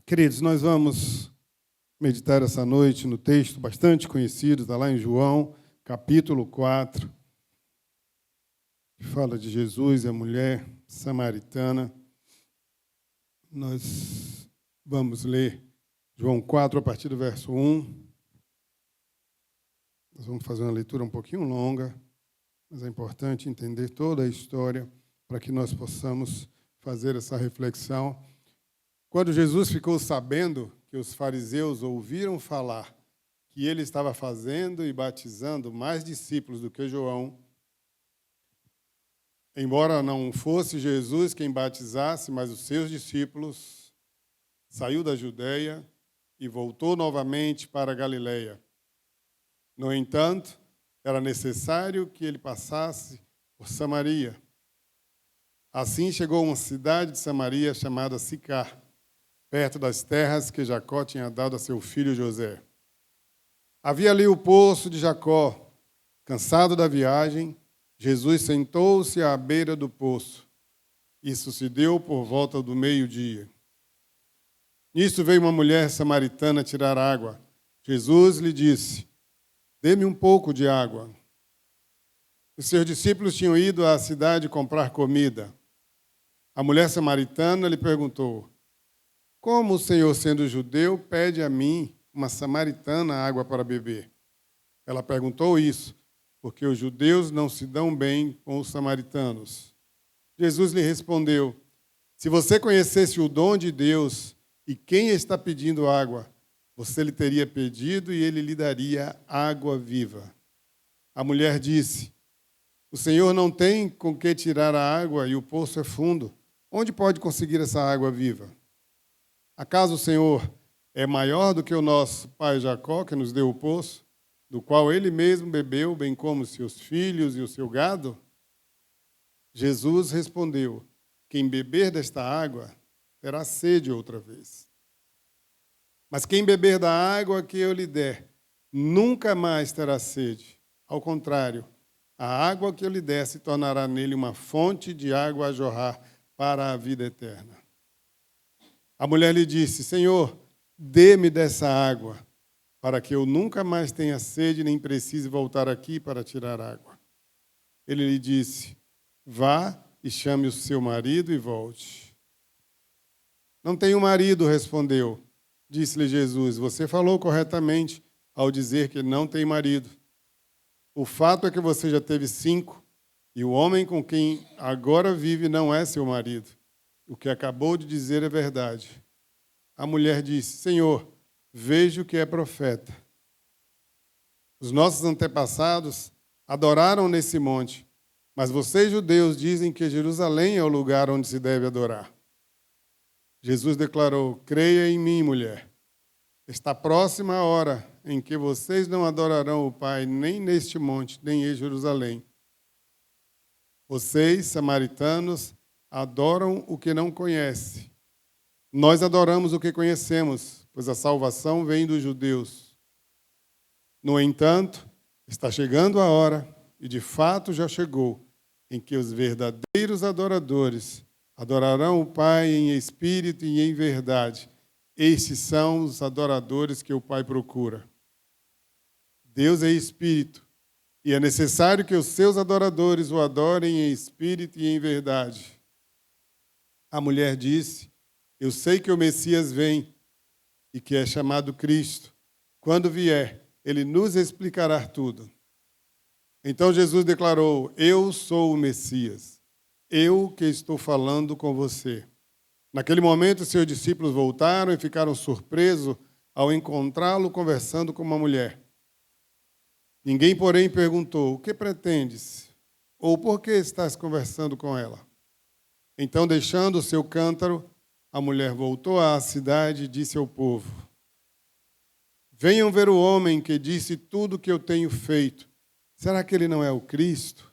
Queridos, nós vamos meditar essa noite no texto bastante conhecido, está lá em João, capítulo 4, que fala de Jesus e a mulher samaritana. Nós vamos ler João 4, a partir do verso 1. Nós vamos fazer uma leitura um pouquinho longa, mas é importante entender toda a história para que nós possamos fazer essa reflexão. Quando Jesus ficou sabendo que os fariseus ouviram falar que ele estava fazendo e batizando mais discípulos do que João, embora não fosse Jesus quem batizasse, mas os seus discípulos, saiu da Judeia e voltou novamente para a Galileia. No entanto, era necessário que ele passasse por Samaria. Assim chegou a uma cidade de Samaria chamada Sicar, perto das terras que Jacó tinha dado a seu filho José. Havia ali o poço de Jacó. Cansado da viagem, Jesus sentou-se à beira do poço. Isso se deu por volta do meio-dia. Nisso veio uma mulher samaritana tirar água. Jesus lhe disse: "Dê-me um pouco de água." Os seus discípulos tinham ido à cidade comprar comida. A mulher samaritana lhe perguntou: "Como o Senhor, sendo judeu, pede a mim, uma samaritana, água para beber?" Ela perguntou isso porque os judeus não se dão bem com os samaritanos. Jesus lhe respondeu: "Se você conhecesse o dom de Deus e quem está pedindo água, você lhe teria pedido e ele lhe daria água viva." A mulher disse: "O Senhor não tem com que tirar a água e o poço é fundo. Onde pode conseguir essa água viva? Acaso o Senhor é maior do que o nosso pai Jacó, que nos deu o poço, do qual ele mesmo bebeu, bem como seus filhos e o seu gado?" Jesus respondeu: "Quem beber desta água terá sede outra vez. Mas quem beber da água que eu lhe der, nunca mais terá sede. Ao contrário, a água que eu lhe der se tornará nele uma fonte de água a jorrar para a vida eterna." A mulher lhe disse: "Senhor, dê-me dessa água, para que eu nunca mais tenha sede, nem precise voltar aqui para tirar água." Ele lhe disse: "Vá e chame o seu marido e volte." "Não tenho marido", respondeu. Disse-lhe Jesus: "Você falou corretamente ao dizer que não tem marido. O fato é que você já teve 5, e o homem com quem agora vive não é seu marido. O que acabou de dizer é verdade." A mulher disse: "Senhor, vejo que é profeta. Os nossos antepassados adoraram nesse monte, mas vocês, judeus, dizem que Jerusalém é o lugar onde se deve adorar." Jesus declarou: "Creia em mim, mulher. Está próxima a hora em que vocês não adorarão o Pai nem neste monte, nem em Jerusalém. Vocês, samaritanos, adoram o que não conhecem. Nós adoramos o que conhecemos, pois a salvação vem dos judeus. No entanto, está chegando a hora, e de fato já chegou, em que os verdadeiros adoradores adorarão o Pai em espírito e em verdade. Estes são os adoradores que o Pai procura. Deus é espírito, e é necessário que os seus adoradores o adorem em espírito e em verdade." A mulher disse: "Eu sei que o Messias vem e que é chamado Cristo. Quando vier, ele nos explicará tudo." Então Jesus declarou: "Eu sou o Messias, eu que estou falando com você." Naquele momento, seus discípulos voltaram e ficaram surpresos ao encontrá-lo conversando com uma mulher. Ninguém, porém, perguntou: "O que pretendes?" ou "Por que estás conversando com ela?" Então, deixando o seu cântaro, a mulher voltou à cidade e disse ao povo: "Venham ver o homem que disse tudo o que eu tenho feito. Será que ele não é o Cristo?"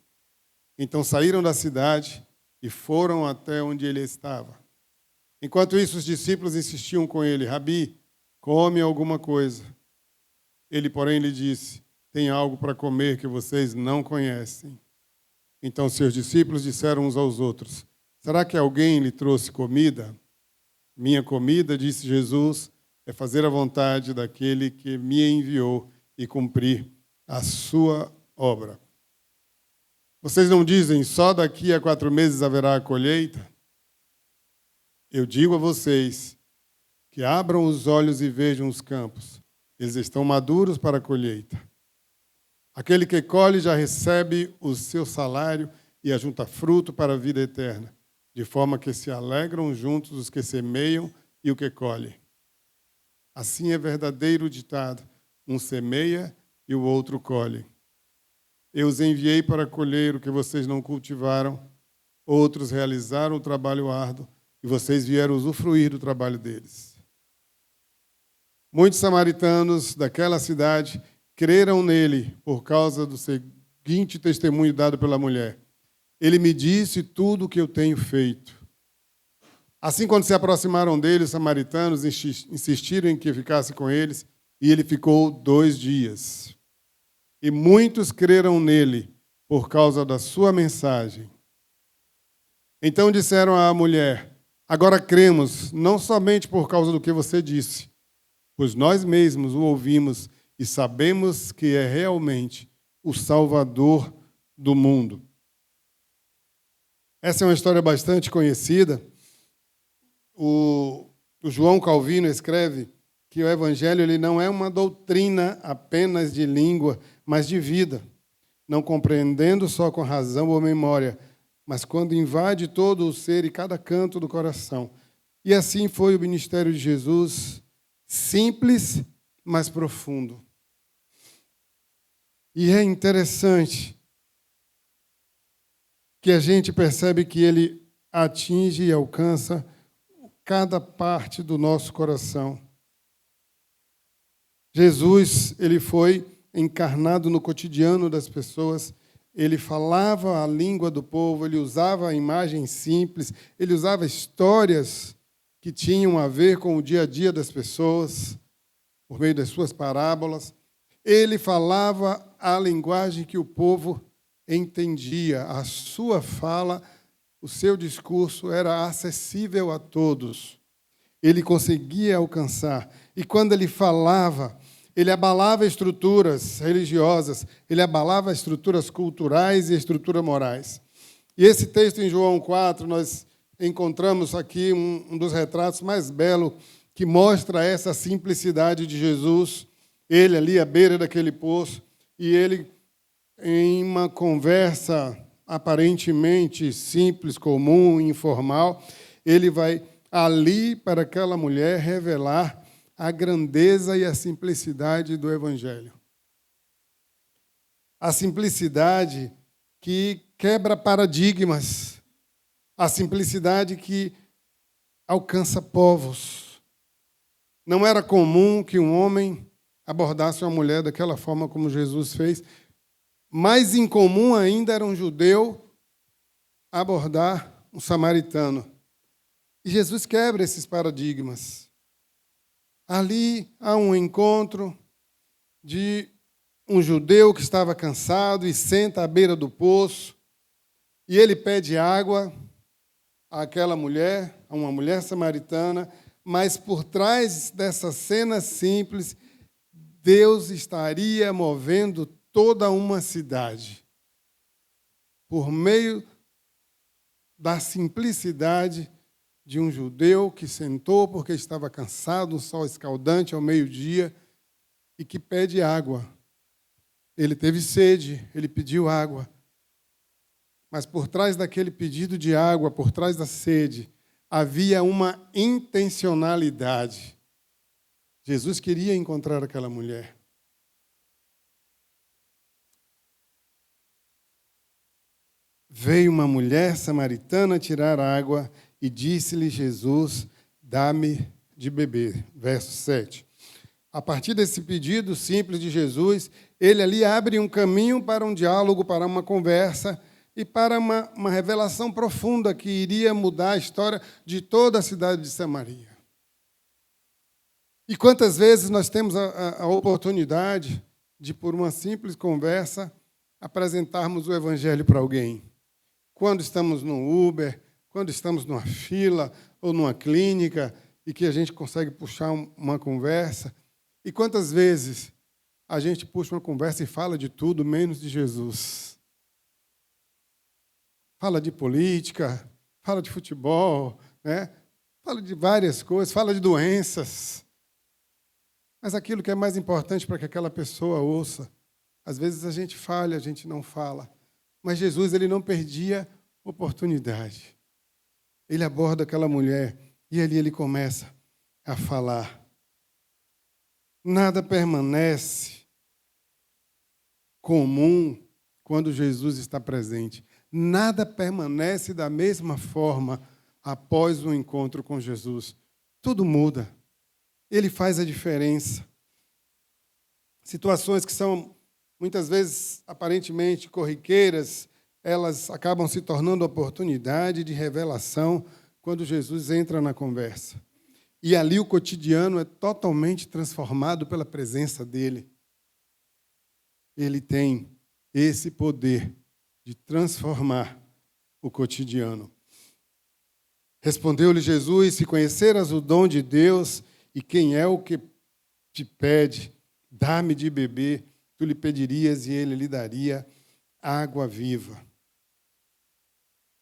Então saíram da cidade e foram até onde ele estava. Enquanto isso, os discípulos insistiam com ele: "Rabi, come alguma coisa." Ele, porém, lhe disse: "Tem algo para comer que vocês não conhecem." Então seus discípulos disseram uns aos outros: "Será que alguém lhe trouxe comida?" Minha comida, disse Jesus, é fazer a vontade daquele que me enviou e cumprir a sua obra. Vocês não dizem, só daqui a 4 meses haverá a colheita? Eu digo a vocês que abram os olhos e vejam os campos. Eles estão maduros para a colheita. Aquele que colhe já recebe o seu salário e ajunta fruto para a vida eterna, de forma que se alegram juntos os que semeiam e o que colhe. Assim é verdadeiro o ditado, um semeia e o outro colhe. Eu os enviei para colher o que vocês não cultivaram, outros realizaram o trabalho árduo e vocês vieram usufruir do trabalho deles. Muitos samaritanos daquela cidade creram nele por causa do seguinte testemunho dado pela mulher. Ele me disse tudo o que eu tenho feito. Assim, quando se aproximaram dele, os samaritanos insistiram em que ficasse com eles, e ele ficou 2 dias. E muitos creram nele por causa da sua mensagem. Então disseram à mulher, agora cremos, não somente por causa do que você disse, pois nós mesmos o ouvimos e sabemos que é realmente o Salvador do mundo. Essa é uma história bastante conhecida. O João Calvino escreve que o Evangelho ele não é uma doutrina apenas de língua, mas de vida, não compreendendo só com razão ou memória, mas quando invade todo o ser e cada canto do coração. E assim foi o ministério de Jesus, simples, mas profundo. E é interessante que a gente percebe que ele atinge e alcança cada parte do nosso coração. Jesus, ele foi encarnado no cotidiano das pessoas, ele falava a língua do povo, ele usava imagens simples, ele usava histórias que tinham a ver com o dia a dia das pessoas, por meio das suas parábolas. Ele falava a linguagem que o povo entendia, a sua fala, o seu discurso era acessível a todos. Ele conseguia alcançar. E quando ele falava, ele abalava estruturas religiosas, ele abalava estruturas culturais e estruturas morais. E esse texto em João 4, nós encontramos aqui um dos retratos mais belos que mostra essa simplicidade de Jesus. Ele ali à beira daquele poço, e ele em uma conversa aparentemente simples, comum, informal, ele vai ali para aquela mulher revelar a grandeza e a simplicidade do Evangelho. A simplicidade que quebra paradigmas, a simplicidade que alcança povos. Não era comum que um homem abordasse uma mulher daquela forma como Jesus fez. Mais incomum ainda era um judeu abordar um samaritano. E Jesus quebra esses paradigmas. Ali há um encontro de um judeu que estava cansado e senta à beira do poço, e ele pede água àquela mulher, a uma mulher samaritana, mas por trás dessa cena simples, Deus estaria movendo toda uma cidade, por meio da simplicidade de um judeu que sentou porque estava cansado, um sol escaldante ao meio-dia, e que pede água. Ele teve sede, ele pediu água. Mas por trás daquele pedido de água, por trás da sede, havia uma intencionalidade. Jesus queria encontrar aquela mulher. Veio uma mulher samaritana tirar água e disse-lhe Jesus, dá-me de beber. Verso 7. A partir desse pedido simples de Jesus, ele ali abre um caminho para um diálogo, para uma conversa e para uma revelação profunda que iria mudar a história de toda a cidade de Samaria. E quantas vezes nós temos a oportunidade de, por uma simples conversa, apresentarmos o Evangelho para alguém? Quando estamos no Uber, quando estamos numa fila ou numa clínica, e que a gente consegue puxar uma conversa. E quantas vezes a gente puxa uma conversa e fala de tudo, menos de Jesus? Fala de política, fala de futebol, né? Fala de várias coisas, fala de doenças. Mas aquilo que é mais importante para que aquela pessoa ouça, às vezes a gente falha, a gente não fala. Mas Jesus, ele não perdia oportunidade. Ele aborda aquela mulher e ali ele começa a falar. Nada permanece comum quando Jesus está presente. Nada permanece da mesma forma após o encontro com Jesus. Tudo muda. Ele faz a diferença. Situações que são, muitas vezes, aparentemente corriqueiras, elas acabam se tornando oportunidade de revelação quando Jesus entra na conversa. E ali o cotidiano é totalmente transformado pela presença dele. Ele tem esse poder de transformar o cotidiano. Respondeu-lhe Jesus: se conheceras o dom de Deus e quem é o que te pede, dá-me de beber, tu lhe pedirias e ele lhe daria água viva.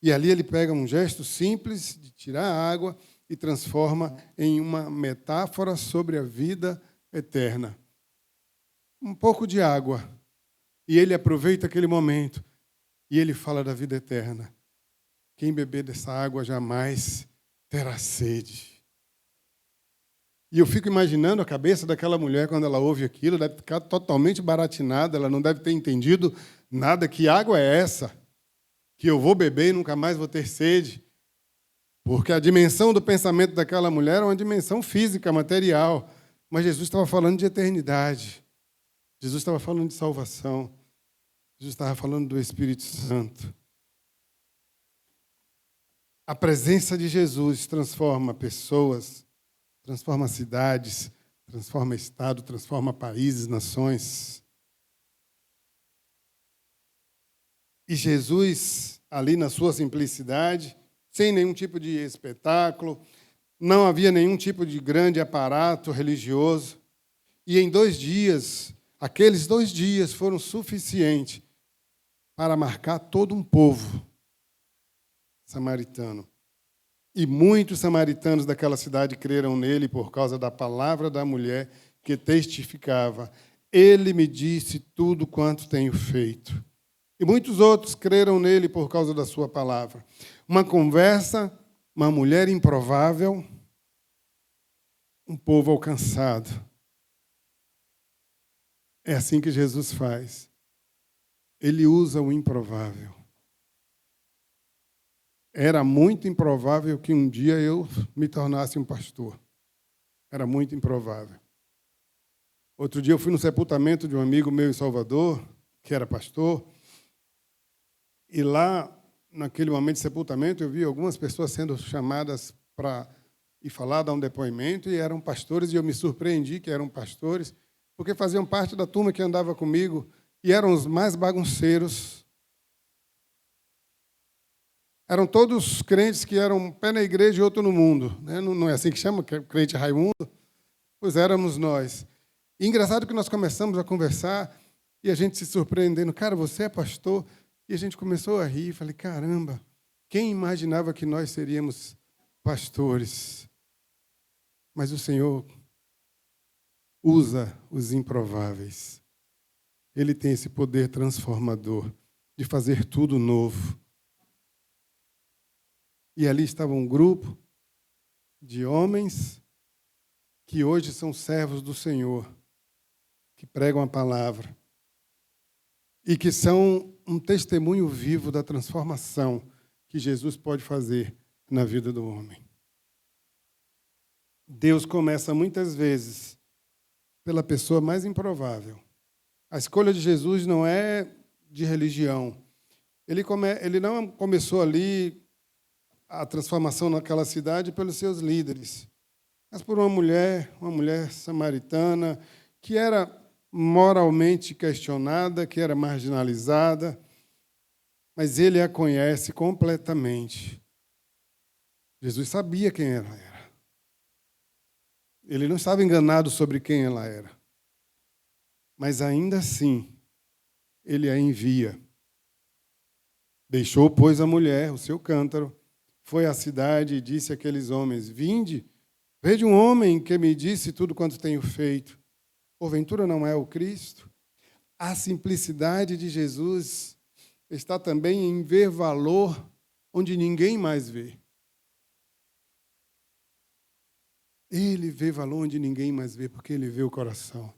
E ali ele pega um gesto simples de tirar a água e transforma em uma metáfora sobre a vida eterna. Um pouco de água. E ele aproveita aquele momento e ele fala da vida eterna. Quem beber dessa água jamais terá sede. E eu fico imaginando a cabeça daquela mulher quando ela ouve aquilo, deve ficar totalmente baratinada, ela não deve ter entendido nada. Que água é essa? Que eu vou beber e nunca mais vou ter sede? Porque a dimensão do pensamento daquela mulher é uma dimensão física, material. Mas Jesus estava falando de eternidade. Jesus estava falando de salvação. Jesus estava falando do Espírito Santo. A presença de Jesus transforma pessoas, transforma cidades, transforma estado, transforma países, nações. E Jesus, ali na sua simplicidade, sem nenhum tipo de espetáculo, não havia nenhum tipo de grande aparato religioso. E em 2 dias, aqueles 2 dias foram suficientes para marcar todo um povo samaritano. E muitos samaritanos daquela cidade creram nele por causa da palavra da mulher que testificava: ele me disse tudo quanto tenho feito. E muitos outros creram nele por causa da sua palavra. Uma conversa, uma mulher improvável, um povo alcançado. É assim que Jesus faz. Ele usa o improvável. Era muito improvável que um dia eu me tornasse um pastor. Era muito improvável. Outro dia eu fui no sepultamento de um amigo meu em Salvador, que era pastor, e lá, naquele momento de sepultamento, eu vi algumas pessoas sendo chamadas para ir falar, dar um depoimento, e eram pastores, e eu me surpreendi que eram pastores, porque faziam parte da turma que andava comigo, e eram os mais bagunceiros. Eram todos crentes que eram um pé na igreja e outro no mundo. Né? Não é assim que chama, crente Raimundo? Pois éramos nós. E engraçado que nós começamos a conversar e a gente se surpreendendo. Cara, você é pastor? E a gente começou a rir. Falei, caramba, quem imaginava que nós seríamos pastores? Mas o Senhor usa os improváveis. Ele tem esse poder transformador de fazer tudo novo. E ali estava um grupo de homens que hoje são servos do Senhor, que pregam a palavra e que são um testemunho vivo da transformação que Jesus pode fazer na vida do homem. Deus começa muitas vezes pela pessoa mais improvável. A escolha de Jesus não é de religião. Ele não começou ali a transformação naquela cidade pelos seus líderes, mas por uma mulher samaritana, que era moralmente questionada, que era marginalizada, mas ele a conhece completamente. Jesus sabia quem ela era. Ele não estava enganado sobre quem ela era. Mas ainda assim, ele a envia. Deixou, pois, a mulher, o seu cântaro, foi à cidade e disse àqueles homens: Vinde, vede um homem que me disse tudo quanto tenho feito. Porventura não é o Cristo? A simplicidade de Jesus está também em ver valor onde ninguém mais vê. Ele vê valor onde ninguém mais vê, porque ele vê o coração.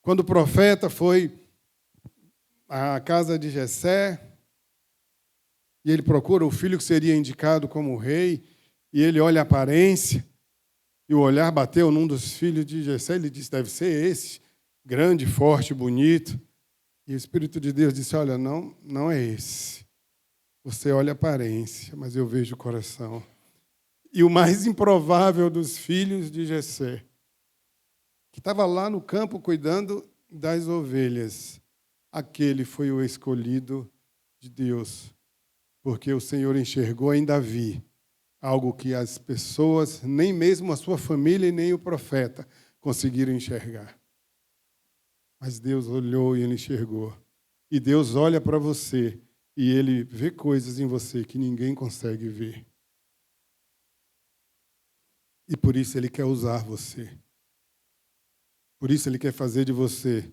Quando o profeta foi à casa de Jessé, e ele procura o filho que seria indicado como rei, e ele olha a aparência, e o olhar bateu num dos filhos de Jessé, ele disse: deve ser esse, grande, forte, bonito. E o Espírito de Deus disse: olha, não é esse. Você olha a aparência, mas eu vejo o coração. E o mais improvável dos filhos de Jessé, que estava lá no campo cuidando das ovelhas, aquele foi o escolhido de Deus, porque o Senhor enxergou em Davi algo que as pessoas, nem mesmo a sua família e nem o profeta, conseguiram enxergar. Mas Deus olhou e ele enxergou. E Deus olha para você e ele vê coisas em você que ninguém consegue ver. E por isso ele quer usar você. Por isso ele quer fazer de você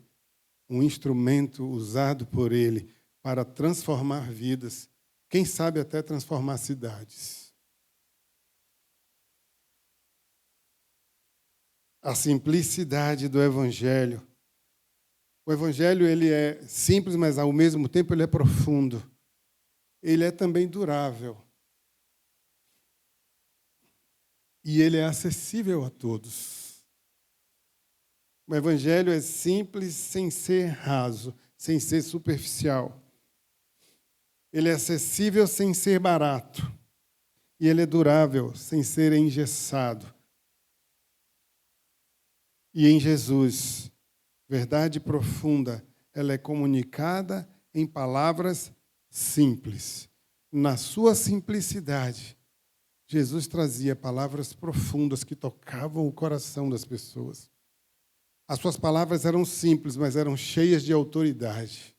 um instrumento usado por ele para transformar vidas, quem sabe até transformar cidades. A simplicidade do Evangelho. O Evangelho ele é simples, mas ao mesmo tempo ele é profundo. Ele é também durável. E ele é acessível a todos. O Evangelho é simples sem ser raso, sem ser superficial. Ele é acessível sem ser barato. E ele é durável sem ser engessado. E em Jesus, verdade profunda, ela é comunicada em palavras simples. Na sua simplicidade, Jesus trazia palavras profundas que tocavam o coração das pessoas. As suas palavras eram simples, mas eram cheias de autoridade.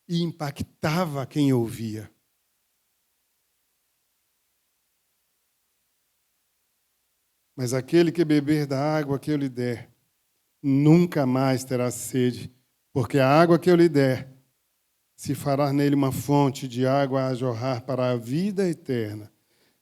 E impactava quem ouvia. Mas aquele que beber da água que eu lhe der, nunca mais terá sede, porque a água que eu lhe der se fará nele uma fonte de água a jorrar para a vida eterna.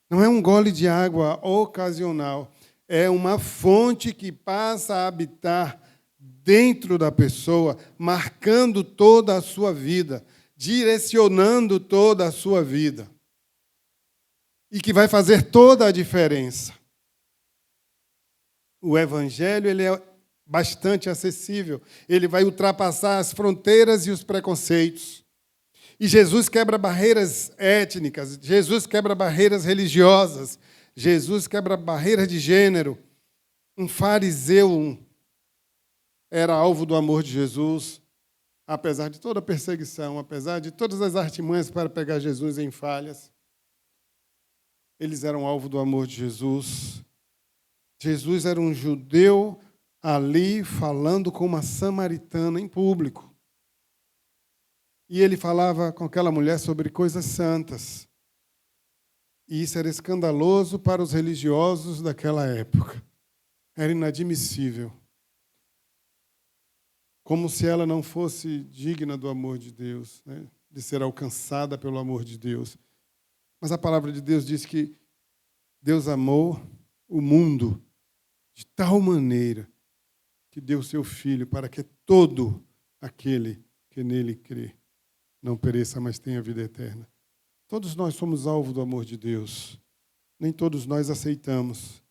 Não é um gole de água ocasional, é uma fonte que passa a habitar dentro da pessoa, marcando toda a sua vida, direcionando toda a sua vida. E que vai fazer toda a diferença. O Evangelho ele é bastante acessível. Ele vai ultrapassar as fronteiras e os preconceitos. E Jesus quebra barreiras étnicas, Jesus quebra barreiras religiosas, Jesus quebra barreiras de gênero. Um fariseu era alvo do amor de Jesus, apesar de toda a perseguição, apesar de todas as artimanhas para pegar Jesus em falhas. Eles eram alvo do amor de Jesus. Jesus era um judeu ali falando com uma samaritana em público. E ele falava com aquela mulher sobre coisas santas. E isso era escandaloso para os religiosos daquela época. Era inadmissível. Como se ela não fosse digna do amor de Deus, né? De ser alcançada pelo amor de Deus. Mas a palavra de Deus diz que Deus amou o mundo de tal maneira que deu seu Filho para que todo aquele que nele crê não pereça, mas tenha vida eterna. Todos nós somos alvo do amor de Deus. Nem todos nós aceitamos.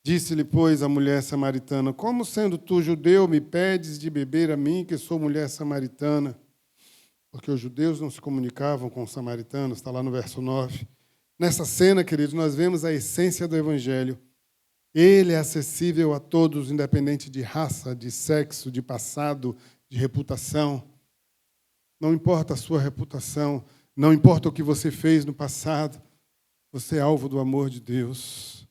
Disse-lhe, pois, a mulher samaritana: como sendo tu judeu, me pedes de beber a mim, que sou mulher samaritana? Porque os judeus não se comunicavam com os samaritanos, está lá no verso 9. Nessa cena, queridos, nós vemos a essência do Evangelho. Ele é acessível a todos, independente de raça, de sexo, de passado, de reputação. Não importa a sua reputação, não importa o que você fez no passado, você é alvo do amor de Deus.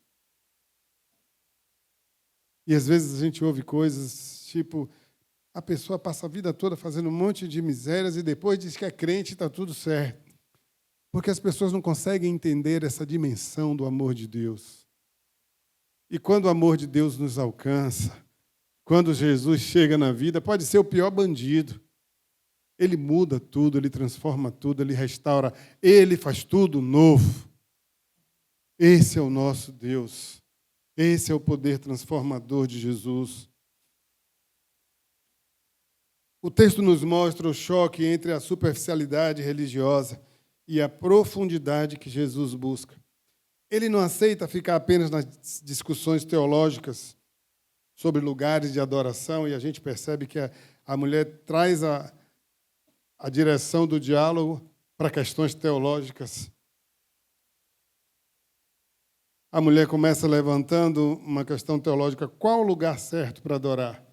E às vezes a gente ouve coisas tipo, a pessoa passa a vida toda fazendo um monte de misérias e depois diz que é crente e está tudo certo. Porque as pessoas não conseguem entender essa dimensão do amor de Deus. E quando o amor de Deus nos alcança, quando Jesus chega na vida, pode ser o pior bandido. Ele muda tudo, ele transforma tudo, ele restaura, ele faz tudo novo. Esse é o nosso Deus. Esse é o poder transformador de Jesus. O texto nos mostra o choque entre a superficialidade religiosa e a profundidade que Jesus busca. Ele não aceita ficar apenas nas discussões teológicas sobre lugares de adoração, e a gente percebe que a mulher traz a direção do diálogo para questões teológicas. A mulher começa levantando uma questão teológica: qual o lugar certo para adorar?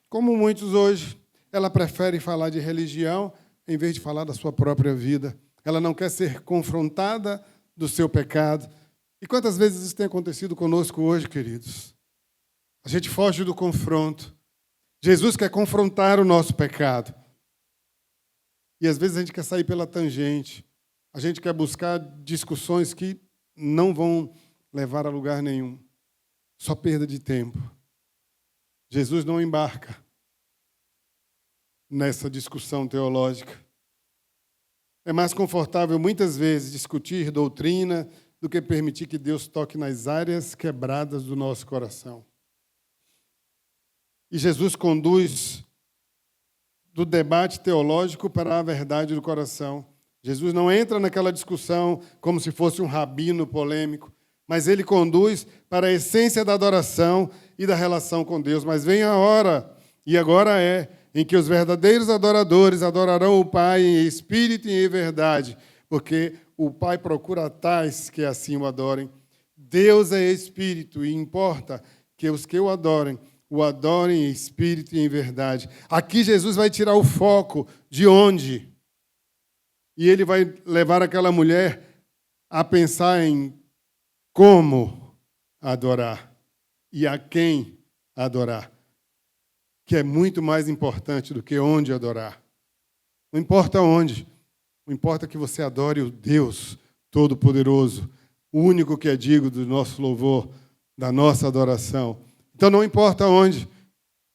Como muitos hoje, ela prefere falar de religião em vez de falar da sua própria vida. Ela não quer ser confrontada do seu pecado. E quantas vezes isso tem acontecido conosco hoje, queridos? A gente foge do confronto. Jesus quer confrontar o nosso pecado. E às vezes a gente quer sair pela tangente. A gente quer buscar discussões que não vão levar a lugar nenhum. Só perda de tempo. Jesus não embarca nessa discussão teológica. É mais confortável, muitas vezes, discutir doutrina do que permitir que Deus toque nas áreas quebradas do nosso coração. E Jesus conduz do debate teológico para a verdade do coração. Jesus não entra naquela discussão como se fosse um rabino polêmico, mas ele conduz para a essência da adoração e da relação com Deus. Mas vem a hora, e agora é, em que os verdadeiros adoradores adorarão o Pai em espírito e em verdade, porque o Pai procura tais que assim o adorem. Deus é espírito e importa que os que o adorem em espírito e em verdade. Aqui Jesus vai tirar o foco de onde? E ele vai levar aquela mulher a pensar em como adorar e a quem adorar, que é muito mais importante do que onde adorar. Não importa onde, não importa que você adore o Deus Todo-Poderoso, o único que é digno do nosso louvor, da nossa adoração. Então não importa onde,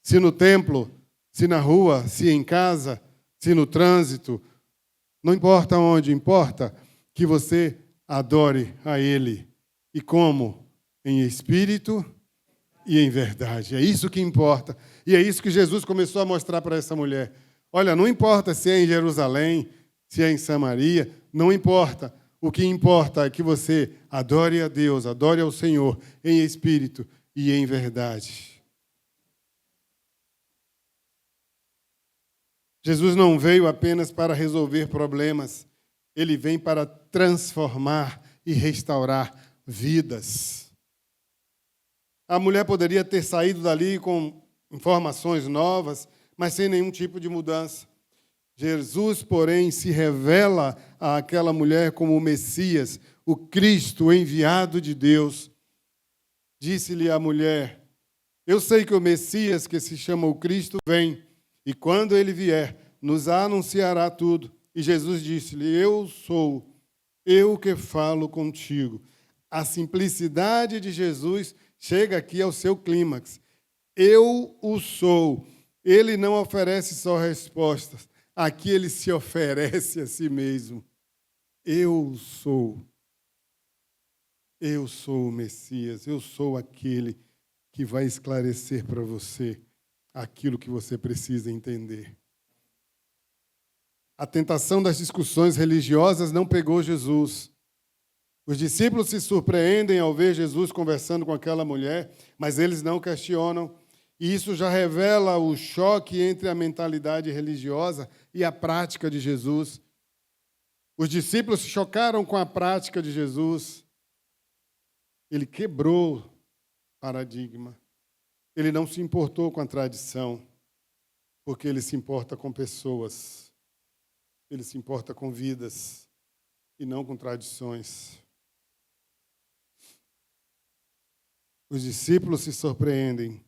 se no templo, se na rua, se em casa, se no trânsito, não importa onde, importa que você adore a Ele. E como? Em espírito e em verdade. É isso que importa. E é isso que Jesus começou a mostrar para essa mulher. Olha, não importa se é em Jerusalém, se é em Samaria, não importa. O que importa é que você adore a Deus, adore ao Senhor em espírito e em verdade. Jesus não veio apenas para resolver problemas, ele vem para transformar e restaurar vidas. A mulher poderia ter saído dali com informações novas, mas sem nenhum tipo de mudança. Jesus, porém, se revela àquela mulher como o Messias, o Cristo, o enviado de Deus. Disse-lhe a mulher: eu sei que o Messias, que se chama o Cristo, vem, e quando ele vier, nos anunciará tudo. E Jesus disse-lhe: eu sou, eu que falo contigo. A simplicidade de Jesus chega aqui ao seu clímax. Eu o sou. Ele não oferece só respostas. Aqui ele se oferece a si mesmo. Eu sou. Eu sou o Messias. Eu sou aquele que vai esclarecer para você aquilo que você precisa entender. A tentação das discussões religiosas não pegou Jesus. Os discípulos se surpreendem ao ver Jesus conversando com aquela mulher, mas eles não questionam. E isso já revela o choque entre a mentalidade religiosa e a prática de Jesus. Os discípulos se chocaram com a prática de Jesus. Ele quebrou o paradigma. Ele não se importou com a tradição, porque ele se importa com pessoas. Ele se importa com vidas e não com tradições. Os discípulos se surpreendem,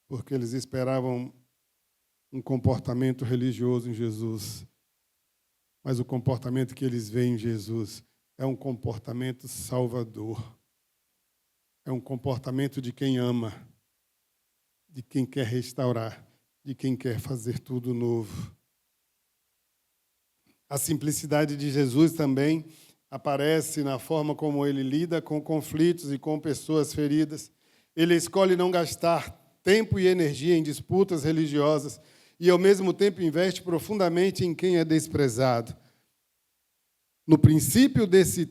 porque eles esperavam um comportamento religioso em Jesus. Mas o comportamento que eles veem em Jesus é um comportamento salvador. É um comportamento de quem ama, de quem quer restaurar, de quem quer fazer tudo novo. A simplicidade de Jesus também aparece na forma como ele lida com conflitos e com pessoas feridas. Ele escolhe não gastar tempo e energia em disputas religiosas e, ao mesmo tempo, investe profundamente em quem é desprezado. No princípio desse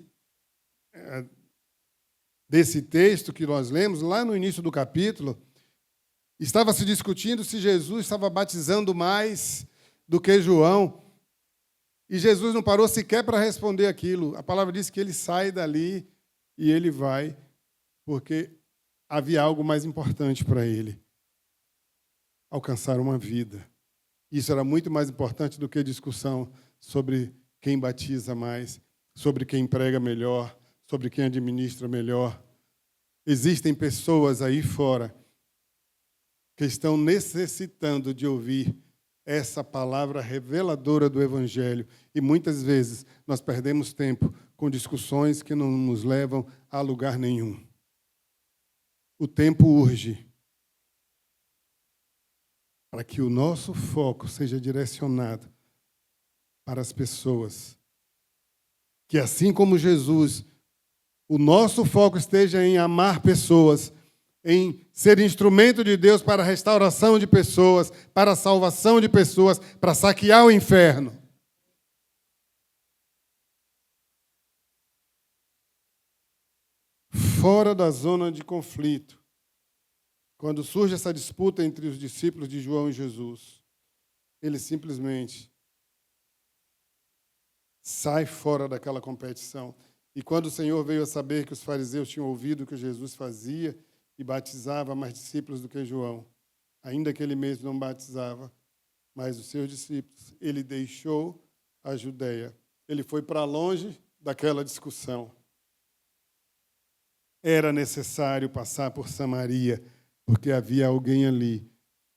texto que nós lemos, lá no início do capítulo, estava se discutindo se Jesus estava batizando mais do que João. E Jesus não parou sequer para responder aquilo. A palavra diz que ele sai dali e ele vai, porque havia algo mais importante para ele: alcançar uma vida. Isso era muito mais importante do que a discussão sobre quem batiza mais, sobre quem prega melhor, sobre quem administra melhor. Existem pessoas aí fora que estão necessitando de ouvir essa palavra reveladora do Evangelho. E muitas vezes nós perdemos tempo com discussões que não nos levam a lugar nenhum. O tempo urge para que o nosso foco seja direcionado para as pessoas. Que assim como Jesus, o nosso foco esteja em amar pessoas, em ser instrumento de Deus para a restauração de pessoas, para a salvação de pessoas, para saquear o inferno. Fora da zona de conflito, quando surge essa disputa entre os discípulos de João e Jesus, ele simplesmente sai fora daquela competição. E quando o Senhor veio a saber que os fariseus tinham ouvido o que Jesus fazia e batizava mais discípulos do que João, ainda que ele mesmo não batizava, mas os seus discípulos, ele deixou a Judeia. Ele foi para longe daquela discussão. Era necessário passar por Samaria, porque havia alguém ali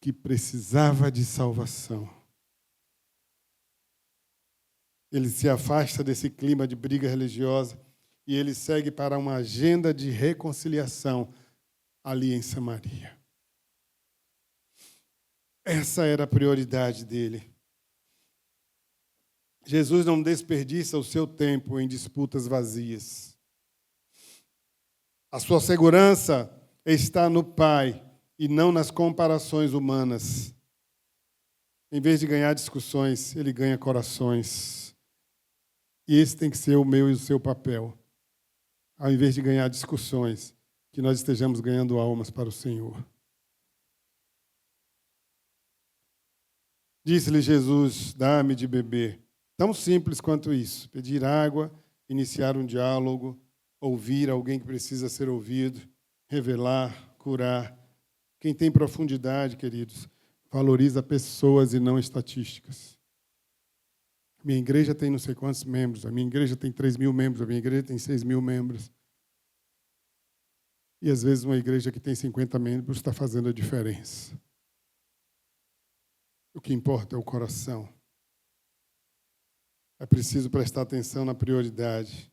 que precisava de salvação. Ele se afasta desse clima de briga religiosa e ele segue para uma agenda de reconciliação ali em Samaria. Essa era a prioridade dele. Jesus não desperdiça o seu tempo em disputas vazias. A sua segurança está no Pai e não nas comparações humanas. Em vez de ganhar discussões, ele ganha corações. E esse tem que ser o meu e o seu papel. Ao invés de ganhar discussões, que nós estejamos ganhando almas para o Senhor. Disse-lhe Jesus: dá-me de beber. Tão simples quanto isso. Pedir água, iniciar um diálogo, ouvir alguém que precisa ser ouvido, revelar, curar. Quem tem profundidade, queridos, valoriza pessoas e não estatísticas. Minha igreja tem não sei quantos membros, a minha igreja tem 3.000 membros, a minha igreja tem 6.000 membros. E às vezes uma igreja que tem 50 membros está fazendo a diferença. O que importa é o coração. É preciso prestar atenção na prioridade.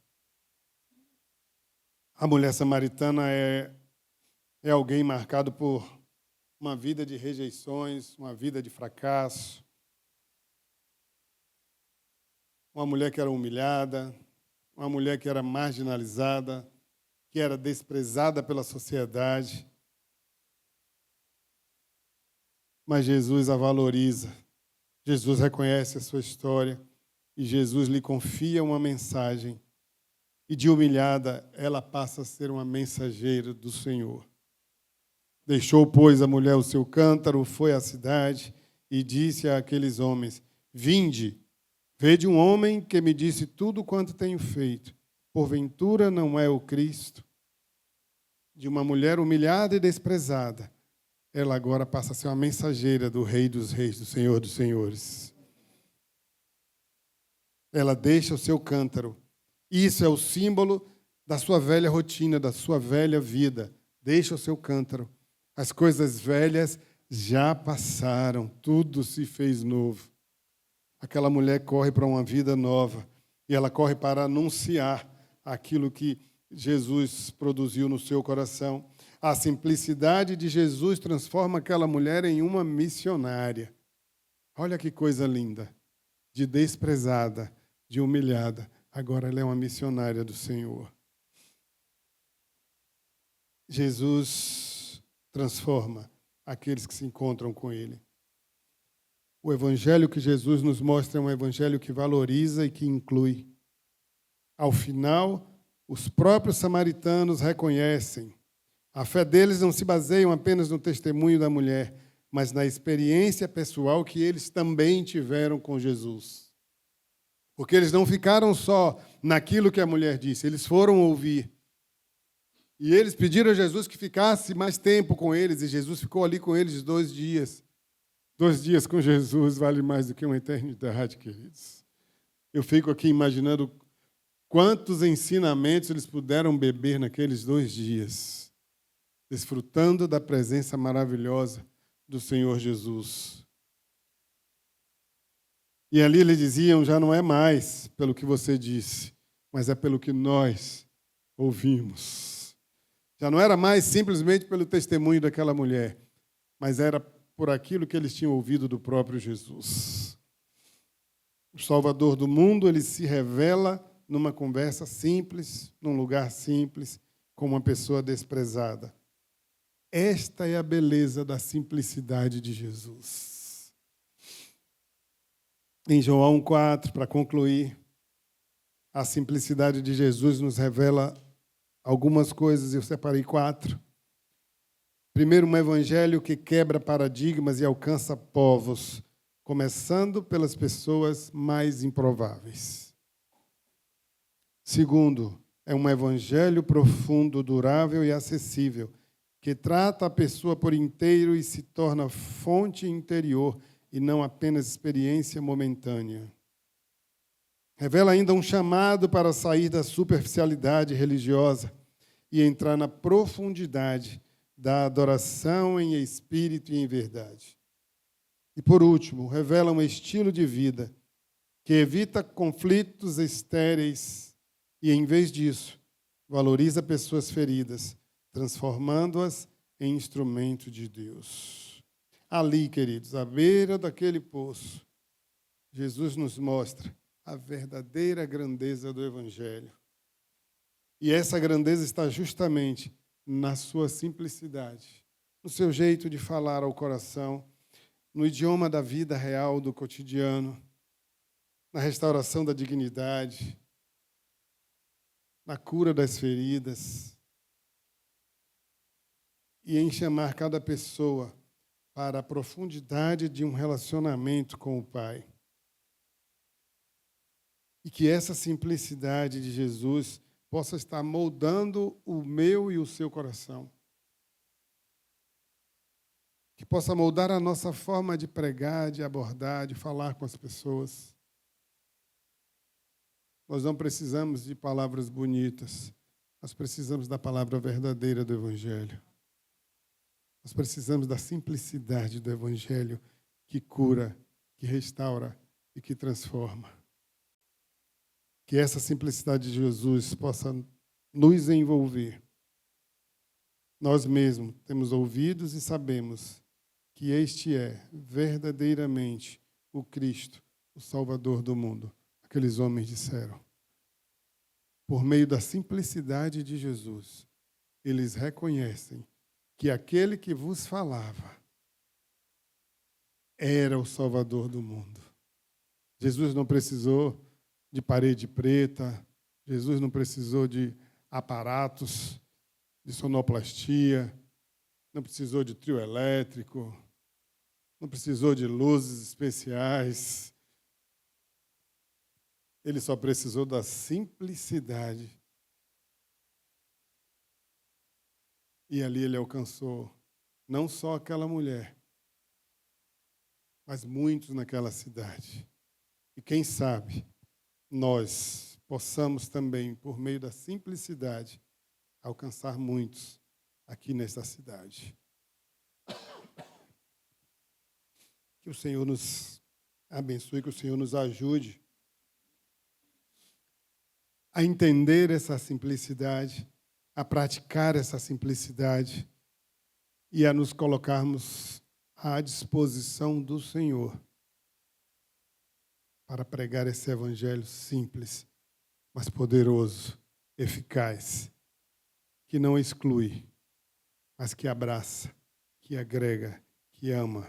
A mulher samaritana é alguém marcado por uma vida de rejeições, uma vida de fracasso. Uma mulher que era humilhada, uma mulher que era marginalizada, que era desprezada pela sociedade. Mas Jesus a valoriza. Jesus reconhece a sua história e Jesus lhe confia uma mensagem. E de humilhada, ela passa a ser uma mensageira do Senhor. Deixou, pois, a mulher o seu cântaro, foi à cidade e disse àqueles homens: vinde, vede um homem que me disse tudo quanto tenho feito. Porventura não é o Cristo? De uma mulher humilhada e desprezada, ela agora passa a ser uma mensageira do Rei dos Reis, do Senhor dos Senhores. Ela deixa o seu cântaro. Isso é o símbolo da sua velha rotina, da sua velha vida. Deixa o seu cântaro. As coisas velhas já passaram, tudo se fez novo. Aquela mulher corre para uma vida nova e ela corre para anunciar aquilo que Jesus produziu no seu coração. A simplicidade de Jesus transforma aquela mulher em uma missionária. Olha que coisa linda. De desprezada, de humilhada, agora ela é uma missionária do Senhor. Jesus transforma aqueles que se encontram com Ele. O evangelho que Jesus nos mostra é um evangelho que valoriza e que inclui. Ao final, os próprios samaritanos reconhecem. A fé deles não se baseia apenas no testemunho da mulher, mas na experiência pessoal que eles também tiveram com Jesus. Porque eles não ficaram só naquilo que a mulher disse, eles foram ouvir. E eles pediram a Jesus que ficasse mais tempo com eles, e Jesus ficou ali com eles 2 dias. 2 dias com Jesus vale mais do que uma eternidade, queridos. Eu fico aqui imaginando quantos ensinamentos eles puderam beber naqueles 2 dias, desfrutando da presença maravilhosa do Senhor Jesus. E ali eles diziam, já não é mais pelo que você disse, mas é pelo que nós ouvimos. Já não era mais simplesmente pelo testemunho daquela mulher, mas era por aquilo que eles tinham ouvido do próprio Jesus. O Salvador do mundo, ele se revela numa conversa simples, num lugar simples, com uma pessoa desprezada. Esta é a beleza da simplicidade de Jesus. Em João 4, para concluir, a simplicidade de Jesus nos revela algumas coisas, eu separei 4. Primeiro, um evangelho que quebra paradigmas e alcança povos, começando pelas pessoas mais improváveis. Segundo, é um evangelho profundo, durável e acessível, que trata a pessoa por inteiro e se torna fonte interior e não apenas experiência momentânea. Revela ainda um chamado para sair da superficialidade religiosa e entrar na profundidade da adoração em espírito e em verdade. E, por último, revela um estilo de vida que evita conflitos estéreis e, em vez disso, valoriza pessoas feridas, transformando-as em instrumento de Deus. Ali, queridos, à beira daquele poço, Jesus nos mostra a verdadeira grandeza do Evangelho. E essa grandeza está justamente na sua simplicidade, no seu jeito de falar ao coração, no idioma da vida real, do cotidiano, na restauração da dignidade, na cura das feridas, e em chamar cada pessoa para a profundidade de um relacionamento com o Pai. E que essa simplicidade de Jesus possa estar moldando o meu e o seu coração. Que possa moldar a nossa forma de pregar, de abordar, de falar com as pessoas. Nós não precisamos de palavras bonitas, nós precisamos da palavra verdadeira do Evangelho. Nós precisamos da simplicidade do Evangelho que cura, que restaura e que transforma. Que essa simplicidade de Jesus possa nos envolver. Nós mesmos temos ouvidos e sabemos que este é verdadeiramente o Cristo, o Salvador do mundo. Aqueles homens disseram. Por meio da simplicidade de Jesus, eles reconhecem que aquele que vos falava era o Salvador do mundo. Jesus não precisou de parede preta, Jesus não precisou de aparatos de sonoplastia, não precisou de trio elétrico, não precisou de luzes especiais. Ele só precisou da simplicidade. E ali ele alcançou não só aquela mulher, mas muitos naquela cidade. E quem sabe, nós, possamos também, por meio da simplicidade, alcançar muitos aqui nesta cidade. Que o Senhor nos abençoe, que o Senhor nos ajude a entender essa simplicidade, a praticar essa simplicidade e a nos colocarmos à disposição do Senhor para pregar esse evangelho simples, mas poderoso, eficaz, que não exclui, mas que abraça, que agrega, que ama,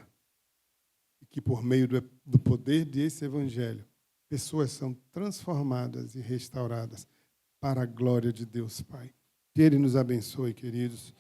e que por meio do poder desse evangelho, pessoas são transformadas e restauradas para a glória de Deus, Pai. Que Ele nos abençoe, queridos.